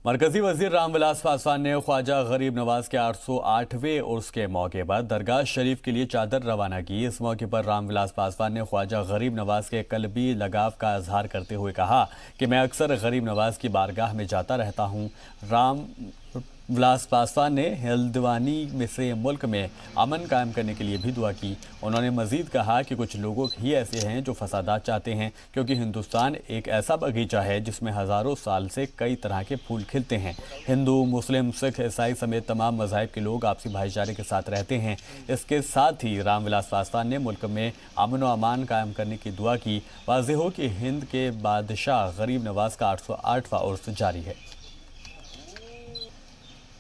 मरकजी वजीर रामविलास पासवान ने ख्वाजा गरीब नवाज के 808वें उर्स के मौके पर दरगाह शरीफ के लिए चादर रवाना की। इस मौके पर रामविलास पासवान ने ख्वाजा गरीब नवाज के कल्बी लगाव का इजहार करते हुए कहा कि मैं अक्सर गरीब नवाज की बारगाह में जाता रहता हूँ। रामविलास पासवान ने हल्द्वानी में से मुल्क में अमन कायम करने के लिए भी दुआ की। उन्होंने मजीद कहा कि कुछ लोग ही ऐसे हैं जो फसादात चाहते हैं, क्योंकि हिंदुस्तान एक ऐसा बगीचा है जिसमें हज़ारों साल से कई तरह के फूल खिलते हैं। हिंदू, मुस्लिम, सिख, ईसाई समेत तमाम मज़ाहिब के लोग आपसी भाईचारे के साथ रहते हैं। इसके साथ ही रामविलास पासवान ने मुल्क में अमन व अमान कायम करने की दुआ की। वाज़ेह हो कि हिंद के बादशाह गरीब नवाज का 808वां उर्स जारी है।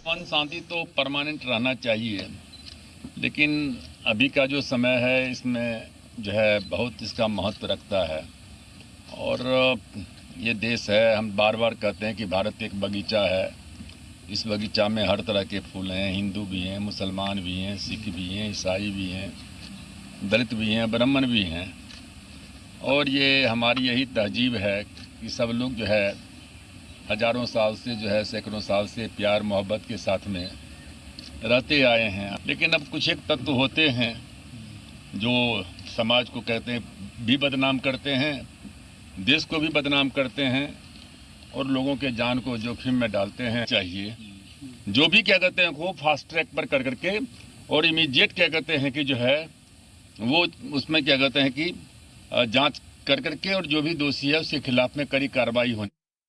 अमन शांति तो परमानेंट रहना चाहिए, लेकिन अभी का जो समय है इसमें जो है बहुत इसका महत्व रखता है। और ये देश है, हम बार बार कहते हैं कि भारत एक बगीचा है। इस बगीचा में हर तरह के फूल हैं, हिंदू भी हैं, मुसलमान भी हैं, सिख भी हैं, ईसाई भी हैं, दलित भी हैं, ब्राह्मण भी हैं। और ये हमारी यही तहजीब है कि सब लोग जो है हजारों साल से जो है सैकड़ों साल से प्यार मोहब्बत के साथ में रहते आए हैं। लेकिन अब कुछ एक तत्व होते हैं जो समाज को कहते हैं भी बदनाम करते हैं, देश को भी बदनाम करते हैं और लोगों के जान को जोखिम में डालते हैं। चाहिए जो भी क्या कहते हैं वो फास्ट ट्रैक पर कर करके और इमीडिएट क्या कहते हैं कि जो है वो उसमें क्या कहते हैं कि जांच कर करके और जो भी दोषी है उसके खिलाफ में कड़ी कार्रवाई होनी।